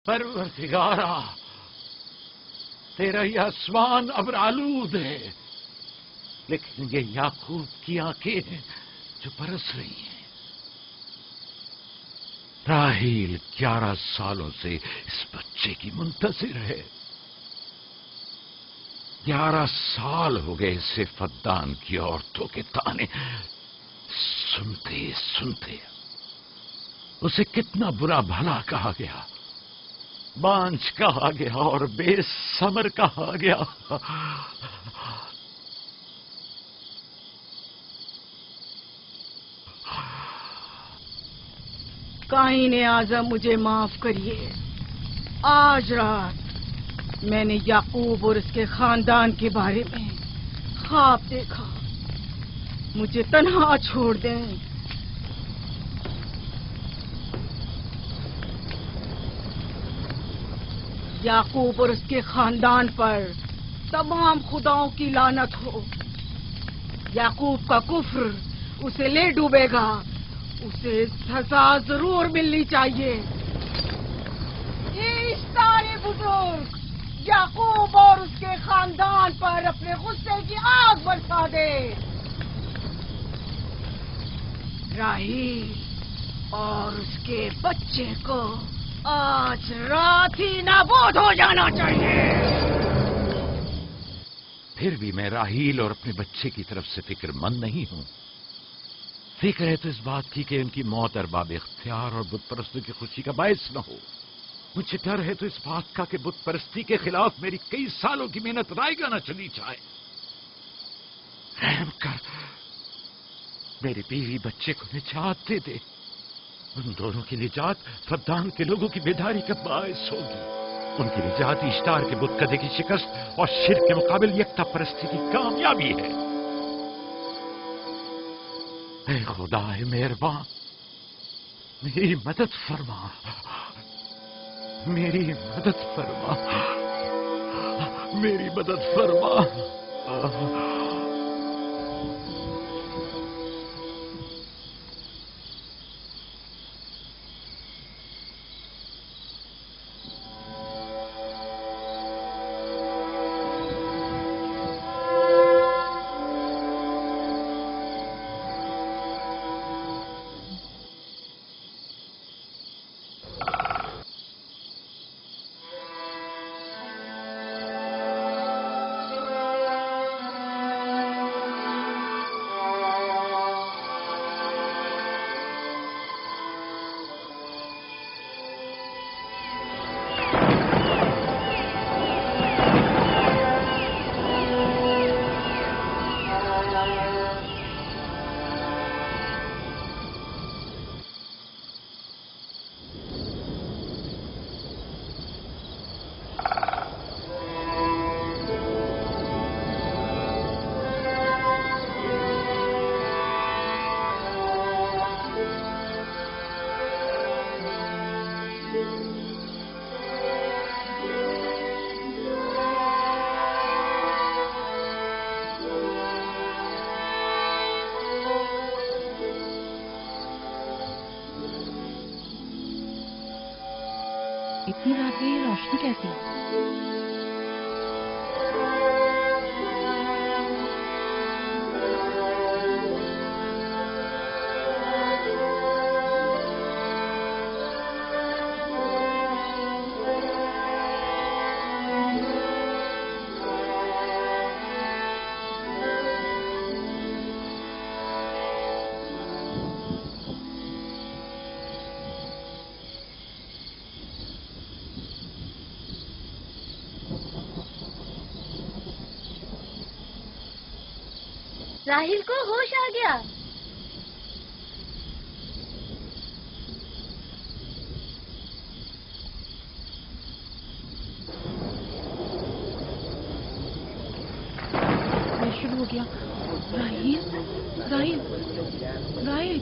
پروردگارا، تیرا یہ آسمان ابر آلود ہے، لیکن یہ یعقوب کی آنکھیں ہیں جو برس رہی ہیں۔ راحیل 11 سالوں سے اس بچے کی منتظر ہے۔ 11 سال ہو گئے اسے فدان کی عورتوں کے تانے سنتے سنتے۔ اسے کتنا برا بھلا کہا گیا، بانجھ کہا گیا اور بے ثمر کہا گیا۔ قائن اعظم مجھے معاف کریے، آج رات میں نے یعقوب اور اس کے خاندان کے بارے میں خواب دیکھا، مجھے تنہا چھوڑ دیں۔ یعقوب اور اس کے خاندان پر تمام خداؤں کی لعنت ہو۔ یعقوب کا کفر اسے لے ڈوبے گا، اسے سزا ضرور ملنی چاہیے۔ اشتار بزرگ یعقوب اور اس کے خاندان پر اپنے غصے کی آگ برسا دے۔ راحیل اور اس کے بچے کو آج رات ہی نابود ہو جانا چاہیے۔ پھر بھی میں راحیل اور اپنے بچے کی طرف سے فکر مند نہیں ہوں۔ فکر ہے تو اس بات کی کہ ان کی موت ارباب اختیار اور بت پرستوں کی خوشی کا باعث نہ ہو۔ مجھے ڈر ہے تو اس بات کا کہ بت پرستی کے خلاف میری کئی سالوں کی محنت رائے گا نہ چلی جائے۔ رحم کر میری بیوی بچے کو نجات دے دے۔ ان دونوں کی نجات فدان کے لوگوں کی بیداری کا باعث ہوگی۔ ان کی نجات اشتار کے بت کدے کی شکست اور شرک کے مقابل یکتا پرستی کی کامیابی ہے۔ اے خدا مہربان، میری مدد فرما، میری مدد فرما، میری مدد فرما۔ اتنی رات میں یہ روشنی کیسی؟ راحیل کو ہوش آ گیا۔ یہ شروع ہو گیا۔ راحیل راحیل راحیل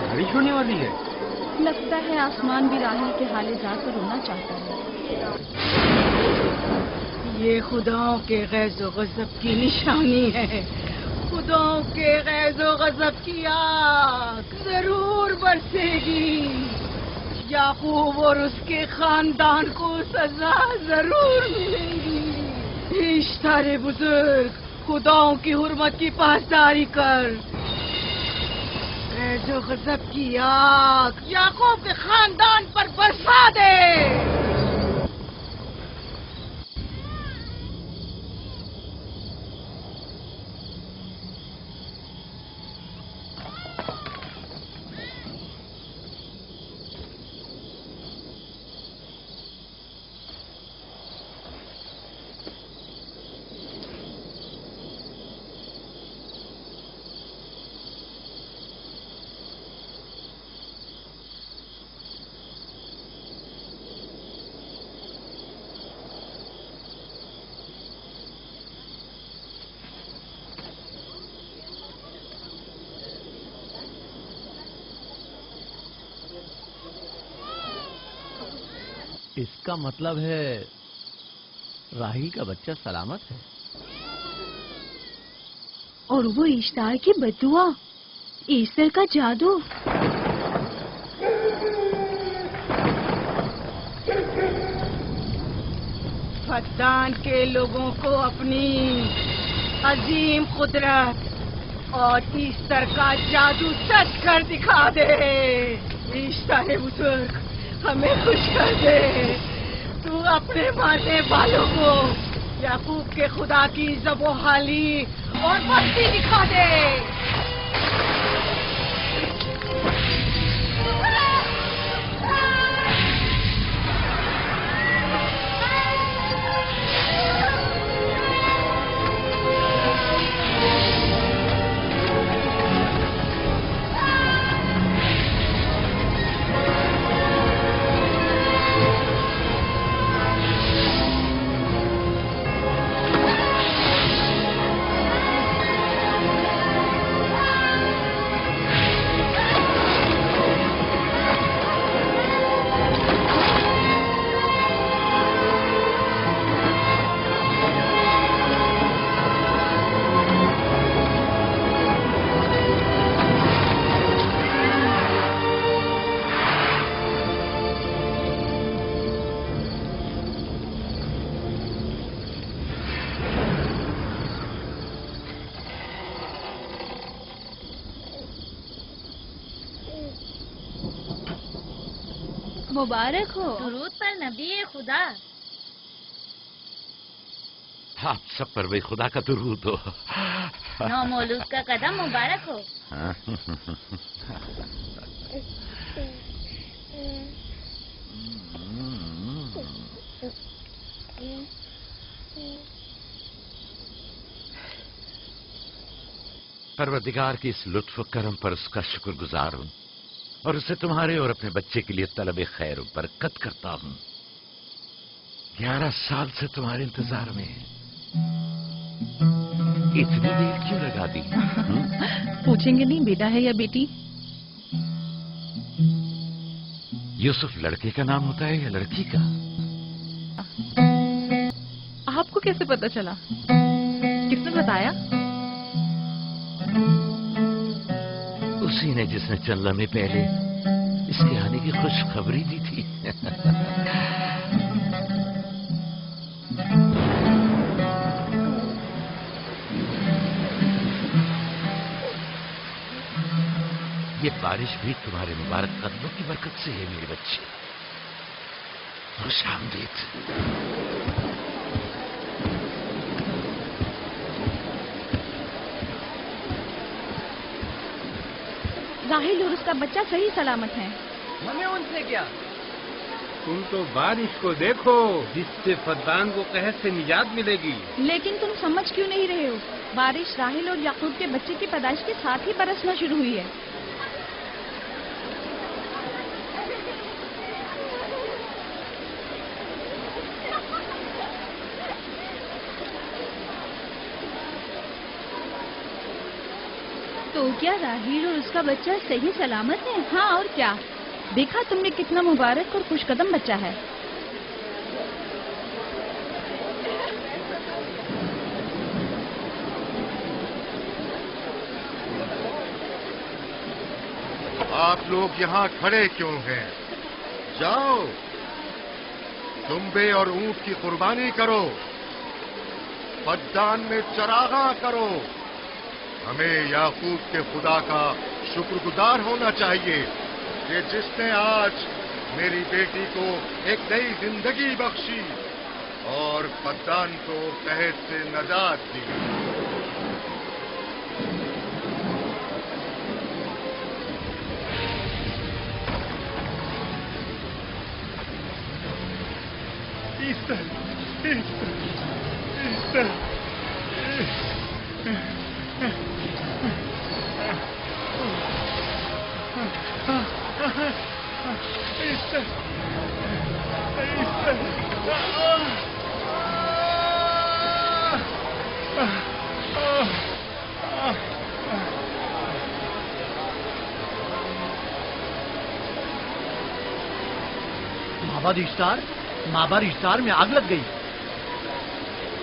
بارش ہونے والی ہے۔ لگتا ہے آسمان بھی راحیل کے حال ذات پر رونا چاہتا ہے۔ یہ خداؤں کے غیظ و غضب کی نشانی ہے. خداؤں کے غیظ و غضب کی آگ ضرور برسے گی. یعقوب اور اس کے خاندان کو سزا ضرور ملے گی. اشتارے بزرگ، خداؤں کی حرمت کی پاسداری کر. غیظ و غضب کی آگ یعقوب کے خاندان پر برسا دے. اس کا مطلب ہے راہیل کا بچہ سلامت ہے. اور وہ اشتار کی بددعا، ایسٹر کا جادو. فتان کے لوگوں کو اپنی عظیم قدرت اور ایسٹر کا جادو سچ کر دکھا دے. ایسٹر بزرگ، ہمیں خوش کر دے. تو اپنے ماننے والوں کو یعقوب کے خدا کی ذبح و حالی اور مستی دکھا دے. مبارک ہو. درود پر نبی خدا. آپ سب پر بھی خدا کا درود ہو. نو مولود کا قدم مبارک ہو. پروردگار کی اس لطف و کرم پر اس کا شکر گزار ہوں اور اسے تمہارے اور اپنے بچے کے لیے طلب خیر و برکت کرتا ہوں. 11 سال سے تمہارے انتظار میں اتنی دیر کیوں لگا دی؟ پوچھیں گے نہیں بیٹا ہے یا بیٹی؟ یوسف لڑکے کا نام ہوتا ہے یا لڑکی کا؟ آپ کو کیسے پتا چلا؟ کس نے بتایا؟ اسی نے جس نے چند لمحے پہلے اس کے آنے کی خوشخبری دی تھی. یہ بارش بھی تمہارے مبارک قدموں کی برکت سے ہے میرے بچے. خوش آمدید. راہیل اور اس کا بچہ صحیح سلامت ہیں. ہمیں ان سے کیا؟ تم تو بارش کو دیکھو جس سے فتان کو قحط سے نجات ملے گی. لیکن تم سمجھ کیوں نہیں رہے ہو؟ بارش راہیل اور یعقوب کے بچے کی پیدائش کے ساتھ ہی برسنا شروع ہوئی ہے. تو کیا راہیل اور اس کا بچہ صحیح سلامت ہے؟ ہاں اور کیا. دیکھا تم نے کتنا مبارک اور خوش قدم بچہ ہے. آپ لوگ یہاں کھڑے کیوں ہیں؟ جاؤ، دمبے اور اونٹ کی قربانی کرو، فدان میں چراغاں کرو۔ ہمیں یعقوب کے خدا کا شکر گزار ہونا چاہیے کہ جس نے آج میری بیٹی کو ایک نئی زندگی بخشی اور فدان کو قحط سے نجات دی۔ مابر اشتار میں آگ لگ گئی۔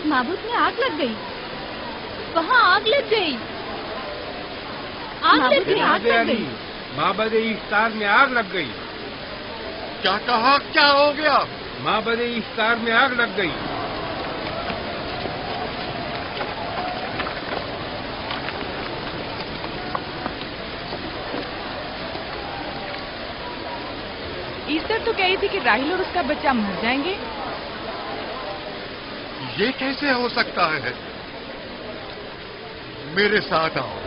معبود میں آگ لگ گئی، وہاں آگ لگ گئی، معبود میں آگ لگ گئی، معبد اشتار میں آگ لگ گئی۔ کیا کہا؟ کیا ہو گیا؟ معبد اشتار میں آگ لگ گئی۔ ایسٹر تو کہہ رہی تھی کہ راہیل اور اس کا بچہ مر جائیں گے۔ یہ کیسے ہو سکتا ہے؟ میرے ساتھ آؤ۔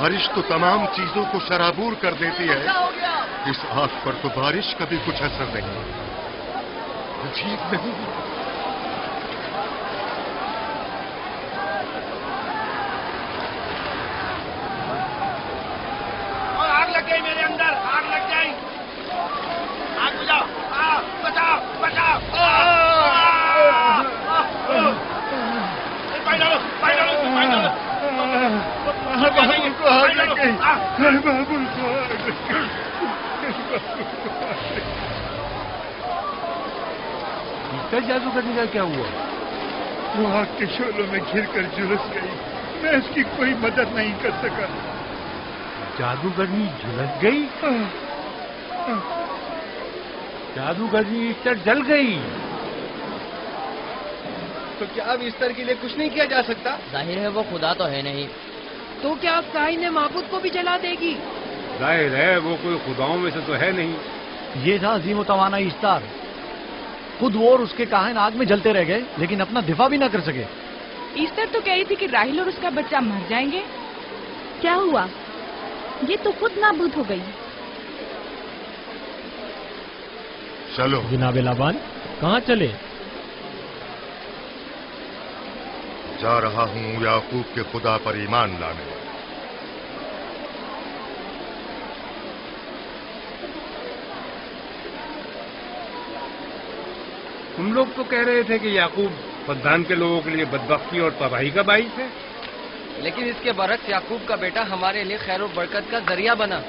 بارش تو تمام چیزوں کو شرابور کر دیتی ہے، اس آگ پر تو بارش کا بھی کچھ اثر نہیں۔ عجیب نہیں؟ اور آگ لگ گئی میرے اندر، آگ لگ گئی، آگ بجھاؤ، بچاؤ بچاؤ، پانی ڈالو پانی ڈالو پانی ڈالو۔ بابو کو آگ لگ گئی، بابو کو آگ لگ گئی۔ جادوگرنی کا کیا ہوا؟ وہ آگ کے شعلوں میں گھر کر جھلس گئی، میں اس کی کوئی مدد نہیں کر سکا۔ جادوگرنی جھلس گئی؟ جادوگرنی ایسٹر جل گئی؟ تو کیا اب ایسٹر کے لیے کچھ نہیں کیا جا سکتا؟ ظاہر ہے وہ خدا تو ہے نہیں۔ تو کیا کائن معبود کو بھی جلا دے گی؟ ظاہر ہے وہ کوئی خداؤں میں سے تو ہے نہیں۔ یہ تھا عظیم و توانا ایسٹر، خود وہ اور اس کے کاہن آگ میں جلتے رہ گئے لیکن اپنا دفاع بھی نہ کر سکے۔ ایسٹر تو کہہ رہی تھی کہ راہیل اور اس کا بچہ مر جائیں گے۔ کیا ہوا؟ یہ تو خود نابود ہو گئی۔ چلو جناب لابان، کہاں چلے؟ جا رہا ہوں یعقوب کے خدا پر ایمان لانے۔ تم لوگ تو کہہ رہے تھے کہ یعقوب فدان کے لوگوں کے لیے بدبختی اور تباہی کا باعث ہے، لیکن اس کے برعکس یعقوب کا بیٹا ہمارے لیے خیر و برکت کا ذریعہ بنا۔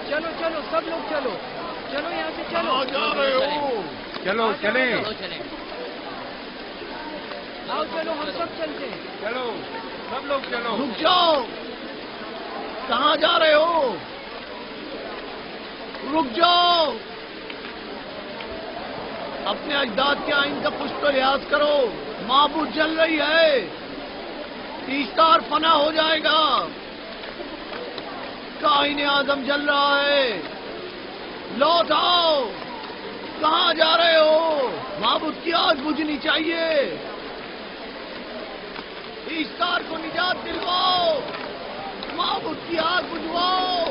چلو چلو سب لوگ چلو، چلو یہاں سے چلو۔ جا رہے ہو؟ چلو چلیں، آؤ چلو ہم سب چلتے ہیں۔ چلو سب لوگ چلو۔ رک جاؤ، کہاں جا رہے ہو؟ رک جاؤ، اپنے اجداد کے آئین کا کچھ تو لحاظ کرو۔ معبود جل رہی ہے، ایسٹر فنا ہو جائے گا، کائن اعظم جل رہا ہے، لوٹ آؤ، کہاں جا رہے ہو؟ معبود کی آگ بجھنی چاہیے. ایستار کو نجات دلواؤ. معبود کی آگ بجھواؤ.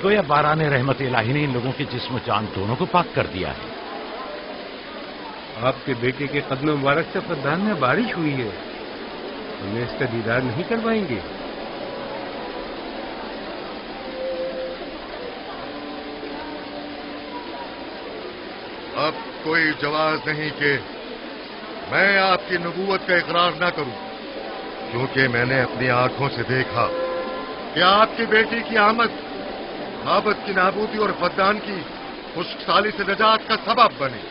گویا باران رحمت الہی نے ان لوگوں کے جسم و جان دونوں کو پاک کر دیا ہے. آپ کے بیٹے کے قدم مبارک سے فدان میں بارش ہوئی ہے. ہمیں اس کا دیدار نہیں کروائیں گے؟ اب کوئی جواز نہیں کہ میں آپ کی نبوت کا اقرار نہ کروں، کیونکہ میں نے اپنی آنکھوں سے دیکھا کہ آپ کی بیٹی کی آمد معبد کی نابودی اور فدان کی خشک سالی سے نجات کا سبب بنے.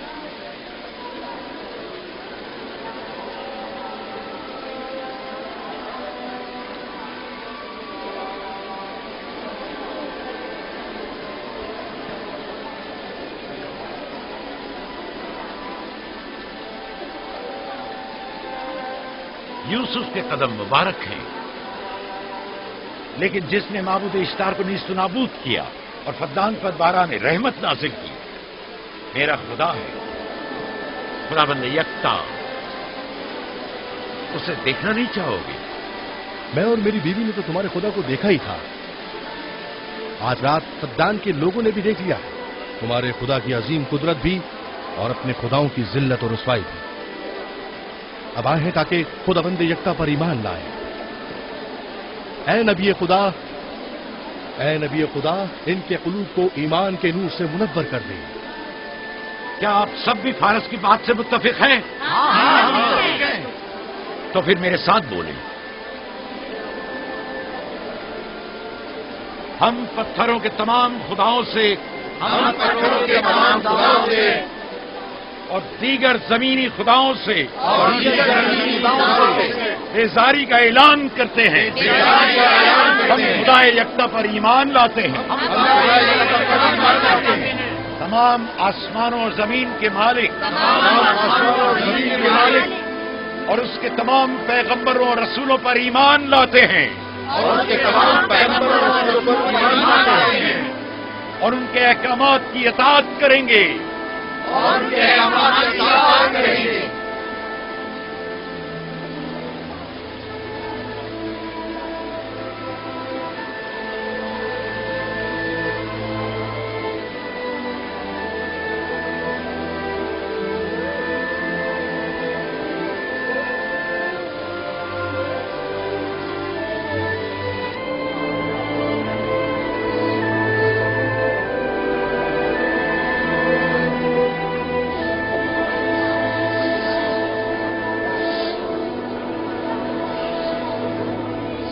یوسف کے قدم مبارک ہیں، لیکن جس نے معبود اشتار کو نیست و نابود کیا اور فدان پر باران رحمت نازل کی، میرا خدا ہے، خدا بند یکتا. اسے دیکھنا نہیں چاہو گے؟ میں اور میری بیوی نے تو تمہارے خدا کو دیکھا ہی تھا. آج رات فدان کے لوگوں نے بھی دیکھ لیا تمہارے خدا کی عظیم قدرت بھی اور اپنے خداؤں کی ذلت اور رسوائی بھی. اب آئے ہیں تاکہ خدا بند یکتا پر ایمان لائیں. اے نبی خدا، ان کے قلوب کو ایمان کے نور سے منور کر دیں. کیا آپ سب بھی فارس کی بات سے متفق ہیں؟ تو پھر میرے ساتھ بولیں. ہم پتھروں کے تمام خداؤں سے اور دیگر زمینی خداؤں سے بیزاری کا اعلان کرتے ہیں. ہم خدا یکتا پر ایمان لاتے ہیں. تمام آسمانوں اور زمین کے مالک اور اس کے تمام پیغمبروں اور رسولوں پر ایمان لاتے ہیں. اور ان کے احکامات کی اطاعت کریں گے.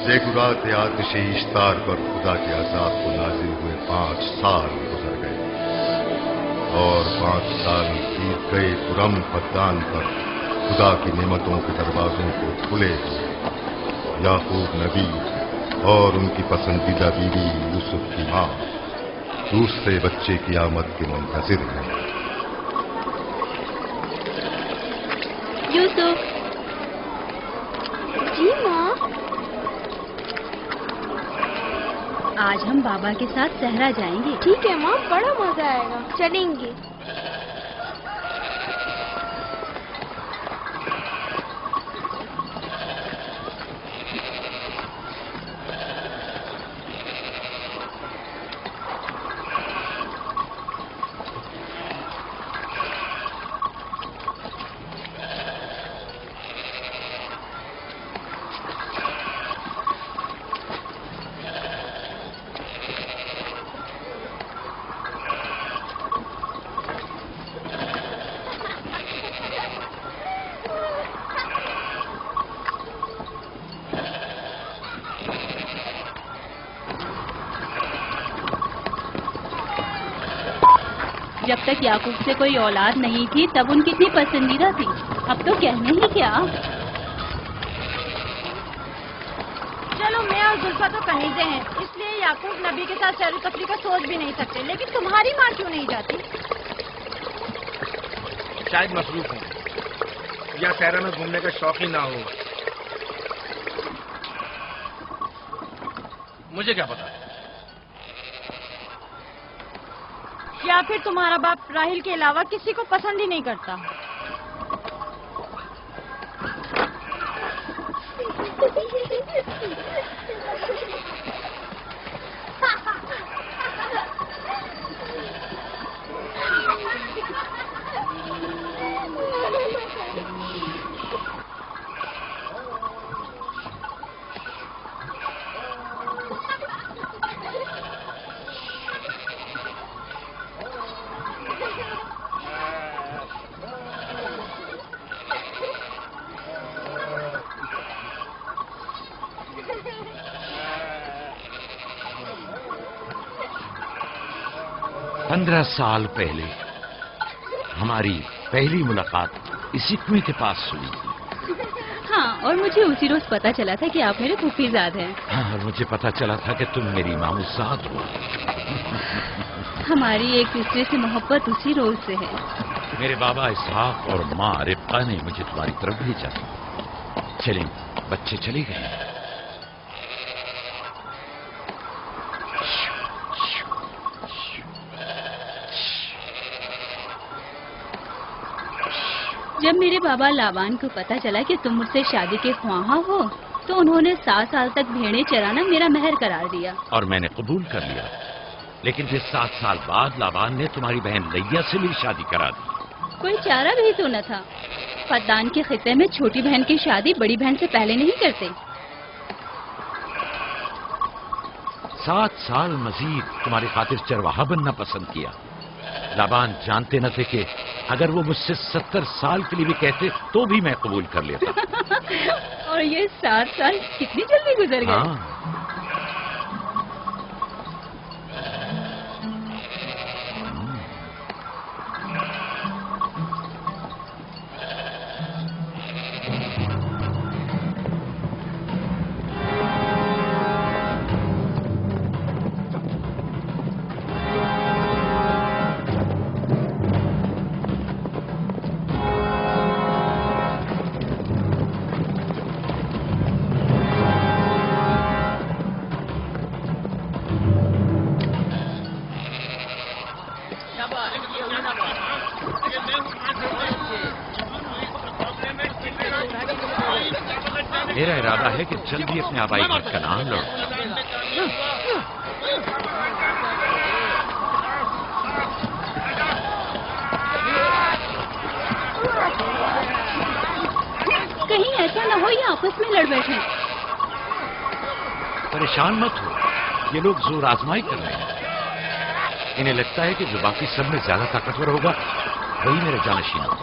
زیگورات آتش اشتار پر خدا کے عذاب کو نازل ہوئے 5 سال گزر گئے اور 5 سال بیت گئے پرم فدان پر خدا کی نعمتوں کے دروازوں کو کھلے ہوئے. یعقوب نبی اور ان کی پسندیدہ بیوی یوسف کی ماں دوسرے بچے کی آمد کے منتظر ہیں. یوسف. جی ماں. آج ہم بابا کے ساتھ صحرا جائیں گے. ٹھیک ہے ماں، بڑا مزہ آئے گا، چلیں گے. جب تک یعقوب سے کوئی اولاد نہیں تھی تب ان کی اتنی پسندیدہ تھی. اب تو کہنے ہی کیا. چلو میں اور زلفا تو کنیزیں ہیں، اس لیے یعقوب نبی کے ساتھ سیر و تفریح کا سوچ بھی نہیں سکتے، لیکن تمہاری ماں کیوں نہیں جاتی؟ شاید مصروف ہوں یا صحرا میں گھومنے کا شوق ہی نہ ہو. مجھے کیا پتا. یا پھر تمہارا باپ راہیل کے علاوہ کسی کو پسند ہی نہیں کرتا. پندرہ سال پہلے ہماری پہلی ملاقات اسی کنویں کے پاس ہوئی تھی. ہاں، اور مجھے اسی روز پتا چلا تھا کہ آپ میرے پھوپھی زاد ہیں. ہاں، اور مجھے پتا چلا تھا کہ تم میری ماموزاد ہو. ہماری ایک دوسرے سے محبت اسی روز سے ہے. میرے بابا اسحاق اور ماں ربقہ نے مجھے تمہاری طرف بھیجا. چلیں، بچے چلے گئے. جب میرے بابا لاوان کو پتا چلا کہ تم مجھ سے شادی کے خواہاں ہو تو انہوں نے 7 سال تک بھیڑیں چرانا میرا مہر قرار دیا. اور میں نے قبول کر لیا. لیکن پھر 7 سال بعد لاوان نے تمہاری بہن لیا سے میری شادی کرا دی. کوئی چارہ بھی تو نہ تھا. فدان کے خطے میں چھوٹی بہن کی شادی بڑی بہن سے پہلے نہیں کرتے. 7 سال مزید تمہاری خاطر چرواہا بننا پسند کیا. لابان جانتے نہ تھے کہ اگر وہ مجھ سے 70 سال کے لیے بھی کہتے تو بھی میں قبول کر لیتا. اور یہ 7 سال کتنی جلدی گزر گئے. ہاں. میرا ارادہ ہے کہ جلد ہی اپنے آبائی گھر کا نام لڑوں. کہیں ایسا نہ ہو یہ آپس میں لڑ بیٹھے. پریشان مت ہو، یہ لوگ زور آزمائی کر رہے ہیں. انہیں لگتا ہے کہ جو باقی سب میں زیادہ طاقتور ہوگا وہی میرا جانشین ہوگا.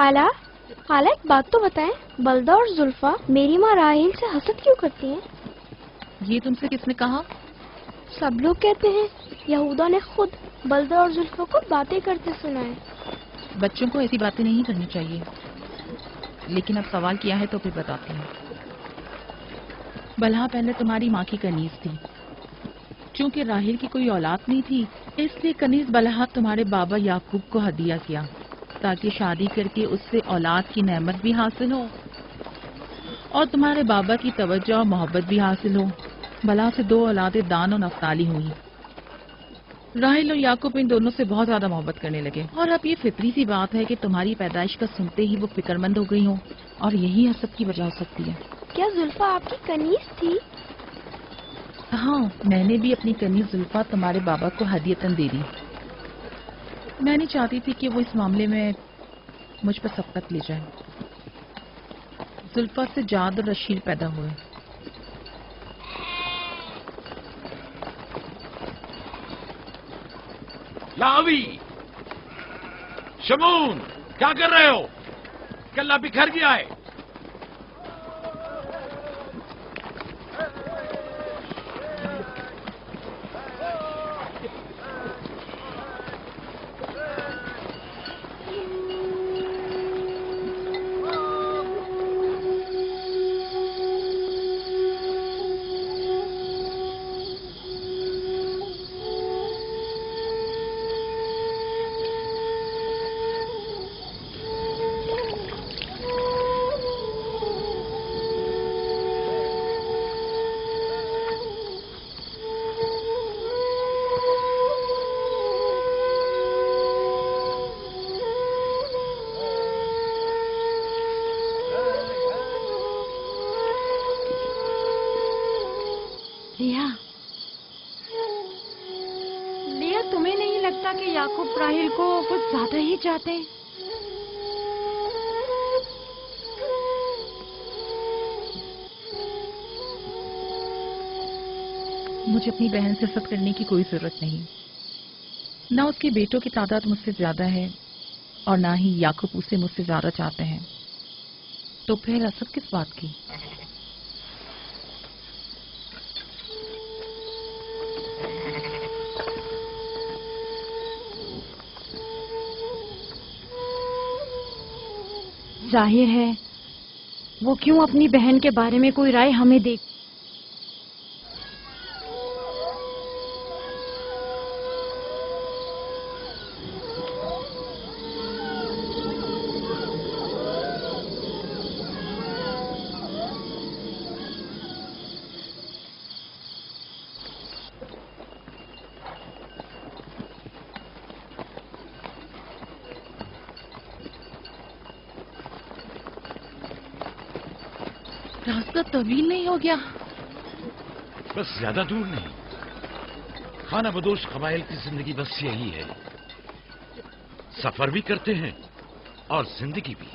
خالہ خالہ ایک بات تو بتائیں، بلدہ اور زلفا میری ماں راحیل سے حسد کیوں کرتی ہیں؟ یہ تم سے کس نے کہا؟ سب لوگ کہتے ہیں، یہودا نے خود بلدہ اور زلفا کو باتیں کرتے سنا ہے۔ بچوں کو ایسی باتیں نہیں کرنی چاہیے، لیکن اب سوال کیا ہے تو پھر بتاتی ہوں۔ بلہا پہلے تمہاری ماں کی کنیز تھی، چونکہ راحیل کی کوئی اولاد نہیں تھی، اس لیے کنیز بلہا تمہارے بابا یعقوب کو ہدیہ کیا تاکہ شادی کر کے اس سے اولاد کی نعمت بھی حاصل ہو اور تمہارے بابا کی توجہ اور محبت بھی حاصل ہو۔ بلہا سے 2 اولادیں دان اور نفتالی ہوئی۔ راحیل اور یعقوب ان دونوں سے بہت زیادہ محبت کرنے لگے، اور اب یہ فطری سی بات ہے کہ تمہاری پیدائش کا سنتے ہی وہ فکر مند ہو گئی ہوں، اور یہی حسد کی وجہ ہو سکتی ہے۔ کیا زلفا آپ کی کنیز تھی؟ ہاں، میں نے بھی اپنی کنیز زلفا تمہارے بابا کو ہدیتاً دے دی۔ میں نہیں چاہتی تھی کہ وہ اس معاملے میں مجھ پر سبقت لے جائے۔ زلفا سے جاد اور رشید پیدا ہوئے۔ لاوی، شمون، کیا کر رہے ہو؟ کلہ بکھر گیا ہے۔ لیا، تمہیں نہیں لگتا کہ یعقوب راحیل کو کچھ زیادہ ہی چاہتے ہیں؟ مجھے اپنی بہن سے حسد کرنے کی کوئی ضرورت نہیں، نہ اس کے بیٹوں کی تعداد مجھ سے زیادہ ہے اور نہ ہی یعقوب اسے مجھ سے زیادہ چاہتے ہیں، تو پھر حسد کس بات کی؟ ظاہر ہے وہ کیوں اپنی بہن کے بارے میں کوئی رائے ہمیں دے۔ راستہ طویل نہیں ہو گیا؟ بس زیادہ دور نہیں، خانہ بدوش قبائل کی زندگی بس یہی ہے، سفر بھی کرتے ہیں اور زندگی بھی۔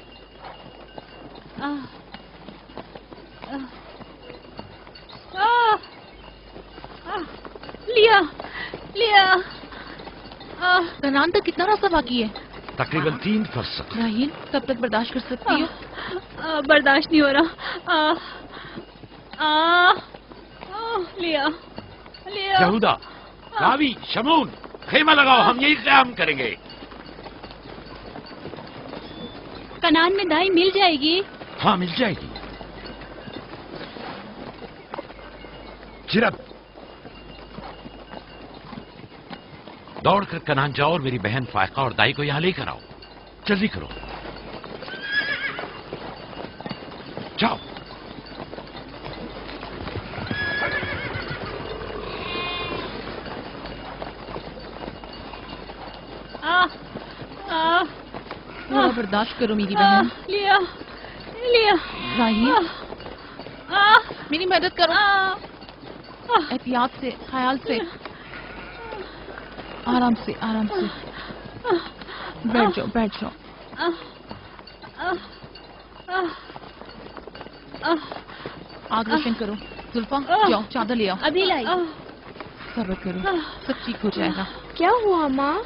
لیا لیا کنان تک کتنا راستہ باقی ہے؟ تقریباً 3 فرسخ۔ راحیل کب تک برداشت کر سکتی ہو؟ برداشت نہیں ہو رہا۔ لیا لیا، یہودا، راوی، شمون، خیمہ لگاؤ، ہم یہی قیام کریں گے۔ کنان میں دائی مل جائے گی؟ ہاں مل جائے گی۔ چرب، دوڑ کر کنان جاؤ اور میری بہن فائقہ اور دائی کو یہاں لے کر آؤ، جلدی کرو، جاؤ۔ تھوڑا برداشت کرو میری بہن۔ لیا لیا، راحیل میری مدد کرو، احتیاط سے، خیال سے، آرام سے آرام سے، بیٹھ جاؤ بیٹھ جاؤ۔ آگ روشن کرو، زلفا جاؤ چادر لے آؤ۔ ابھی لائی۔ صبر کرو، سب ٹھیک ہو جائے گا۔ کیا ہوا ماں؟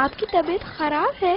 آپ کی طبیعت خراب ہے؟